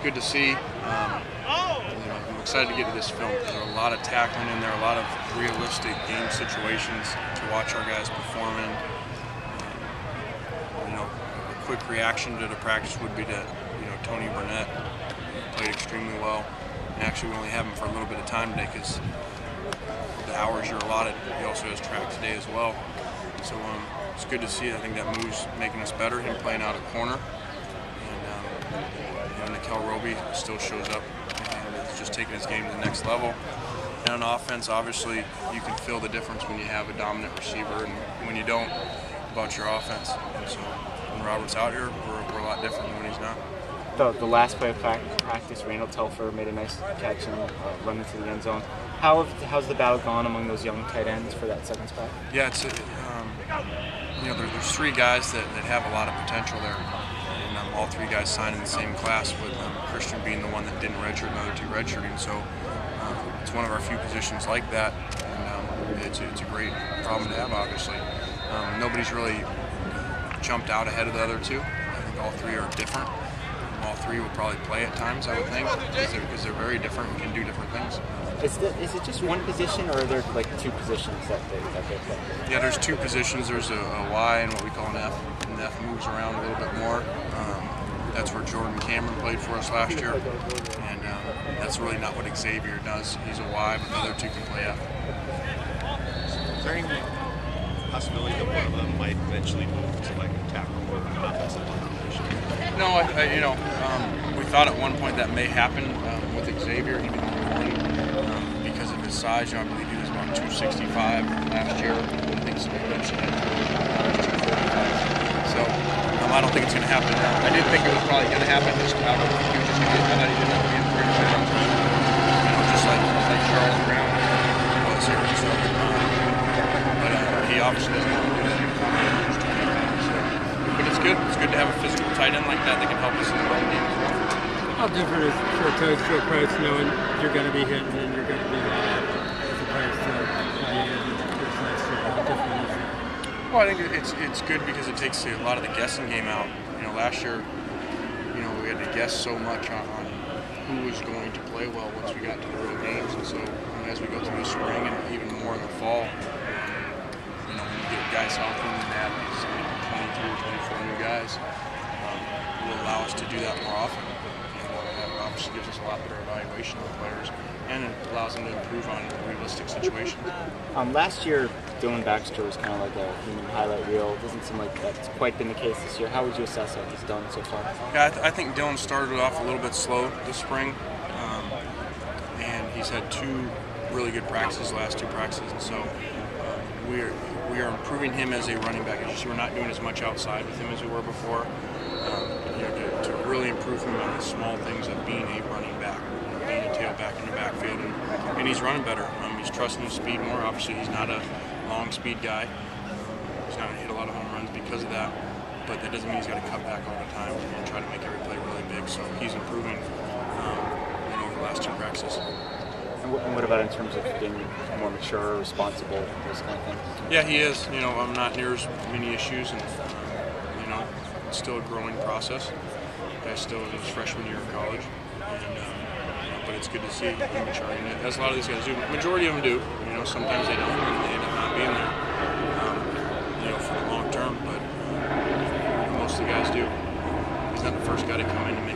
good to see. I'm excited to get to this film because there are a lot of tackling in there, a lot of realistic game situations to watch our guys perform in. A quick reaction to the practice would be to, Tony Burnett played extremely well. And actually, we only have him for a little bit of time today because the hours you're allotted. He also has track today as well. So it's good to see. I think that move's making us better. Him playing out at corner, and Nikel Roby still shows up and is just taking his game to the next level. And on offense, obviously, you can feel the difference when you have a dominant receiver and when you don't about your offense. And so when Robert's out here, we're a lot different than when he's not. The last play of practice, Randall Telfer made a nice catch and run into the end zone. How's the battle gone among those young tight ends for that second spot? Yeah, it's there's three guys that have a lot of potential there, and all three guys signed in the same class, with Christian being the one that didn't redshirt, and the other two redshirting. So it's one of our few positions like that, and it's a great problem to have. Obviously, nobody's really jumped out ahead of the other two. I think all three are different. All three will probably play at times, I would think, because they're very different and can do different things. Is it just one position, or are there like two positions that they play? Yeah, there's two positions. There's a Y and what we call an F, and the F moves around a little bit more. That's where Jordan Cameron played for us last year, and that's really not what Xavier does. He's a Y, but the other two can play F. Is there any possibility that one of them might eventually move to like a tackle or an offensive line position? No, we thought at one point that may happen with Xavier. He'd be because of his size. I believe he was about 265 last year. I think so eventually had 245. So I don't think it's going to happen now. I did think it was probably going to happen just out of huge. I thought he didn't have to be in pretty good, just like Charles Brown was here. So, but he obviously doesn't want to do that. But it's good. It's good to have a physical tight end like that can help us in the run game as well. How different is for a coach to approach knowing you're going to be hitting and you're going to be live as opposed to how different is it? Well, I think it's good because it takes a lot of the guessing game out. Last year, we had to guess so much on who was going to play well once we got to the real games, and so as we go through the spring and even more in the fall, when you get guys healthy and add these 23 or 24 new guys, it will allow us to do that more often. That obviously gives us a lot better evaluation of the players, and it allows them to improve on realistic situations. Last year, Dylan Baxter was kind of like a human highlight reel. It doesn't seem like that's quite been the case this year. How would you assess what he's done so far? Yeah, I think Dylan started off a little bit slow this spring, and he's had two really good practices, last two practices, and so we are improving him as a running back. It's just we're not doing as much outside with him as we were before. To really improve him on the small things of being a running back, being a tailback in the backfield, and he's running better. He's trusting his speed more. Obviously, he's not a long speed guy. He's not going to hit a lot of home runs because of that, but that doesn't mean he's got to cut back all the time and try to make every play really big. So he's improving over the last two practices. And what about in terms of being more mature, responsible, those kind of things? Yeah, he is. I'm not near as many issues, and it's still a growing process. Guy's still in his freshman year of college, but it's good to see him maturing. As a lot of these guys do. The majority of them do. Sometimes they don't, and they end up not being there, for the long term. But most of the guys do. He's not the first guy to come in and make